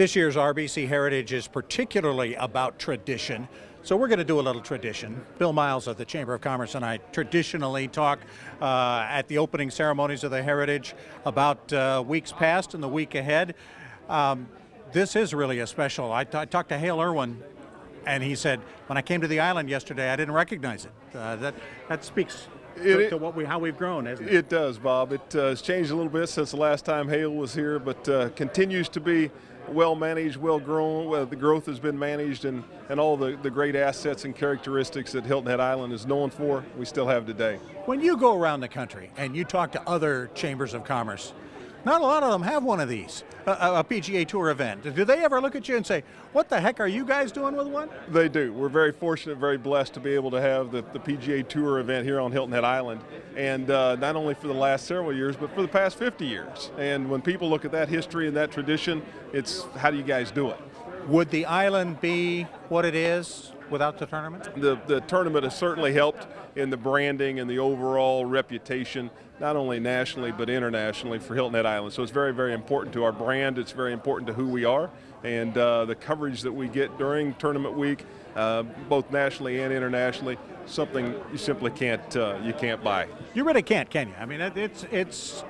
This year's RBC Heritage is particularly about tradition, so we're going to do a little tradition. Bill Miles of the Chamber of Commerce and I traditionally talk at the opening ceremonies of the Heritage about weeks past and the week ahead. This is really a special. I talked to Hale Irwin, and he said, when I came to the island yesterday, I didn't recognize it. That speaks to how we've grown, hasn't it? It does, Bob. It has changed a little bit since the last time Hale was here, but continues to be well managed, well grown. The growth has been managed, and all the great assets and characteristics that Hilton Head Island is known for, we still have today. When you go around the country and you talk to other chambers of commerce, not a lot of them have one of these, a PGA Tour event. Do they ever look at you and say, what the heck are you guys doing with one? They do. We're very fortunate, very blessed to be able to have the PGA Tour event here on Hilton Head Island, and not only for the last several years, but for the past 50 years. And when people look at that history and that tradition, it's how do you guys do it? Would the island be what it is without the tournament? The tournament has certainly helped in the branding and the overall reputation, not only nationally but internationally, for Hilton Head Island. So it's very, very important to our brand. It's very important to who we are, and the coverage that we get during tournament week, both nationally and internationally, something you simply can't buy. You really can't, can you? I mean, it's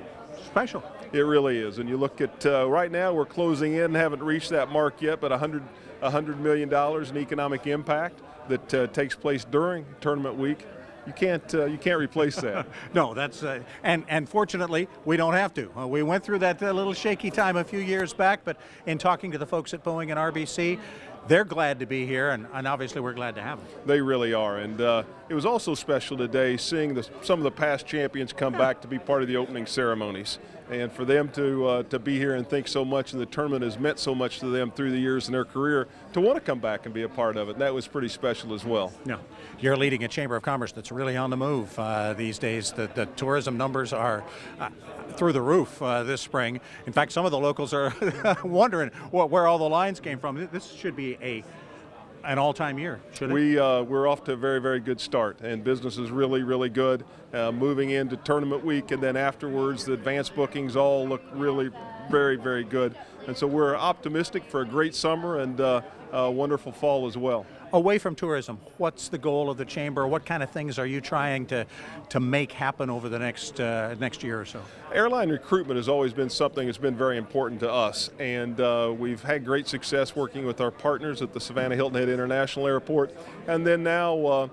special. It really is. And you look at right now, we're closing in, haven't reached that mark yet, but $100 million in economic impact that takes place during tournament week. You can't replace that. No, that's and fortunately we don't have to. We went through that little shaky time a few years back, but in talking to the folks at Boeing and RBC, they're glad to be here, and obviously we're glad to have them. They really are, and it was also special today seeing some of the past champions come back to be part of the opening ceremonies, and for them to be here and think so much, and the tournament has meant so much to them through the years in their career, to want to come back and be a part of it. And that was pretty special as well. Yeah, you're leading a Chamber of Commerce that's really on the move these days. The tourism numbers are through the roof this spring. In fact, some of the locals are wondering where all the lines came from. This should be an all-time year, shouldn't it? We're off to a very, very good start, and business is really, really good. Moving into tournament week, and then afterwards, the advanced bookings all look really very, very good. And so we're optimistic for a great summer and a wonderful fall as well. Away from tourism, what's the goal of the Chamber? What kind of things are you trying to make happen over the next year or so? Airline recruitment has always been something that's been very important to us, and we've had great success working with our partners at the Savannah Hilton Head International Airport, and then now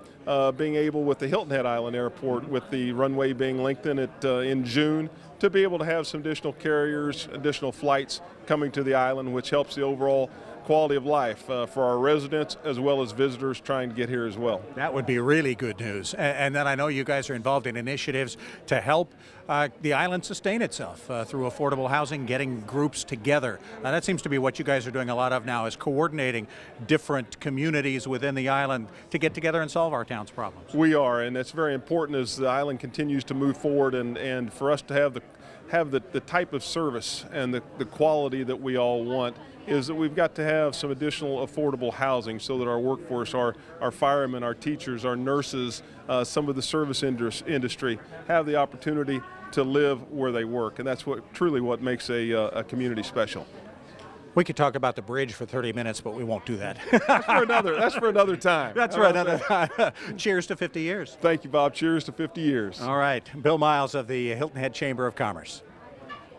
being able with the Hilton Head Island Airport, with the runway being lengthened in June, to be able to have some additional carriers, additional flights coming to the island, which helps the overall quality of life for our residents as well as visitors trying to get here as well. That would be really good news. And then I know you guys are involved in initiatives to help the island sustain itself through affordable housing, getting groups together. That seems to be what you guys are doing a lot of now, is coordinating different communities within the island to get together and solve our town's problems. We are, and that's very important as the island continues to move forward, and for us to have the type of service and the quality that we all want, is that we've got to have some additional affordable housing so that our workforce, our firemen, our teachers, our nurses, some of the service industry have the opportunity to live where they work. And that's truly what makes a community special. We could talk about the bridge for 30 minutes, but we won't do that. That's for another time. That's for another time. Cheers to 50 years. Thank you, Bob. Cheers to 50 years. All right. Bill Miles of the Hilton Head Chamber of Commerce.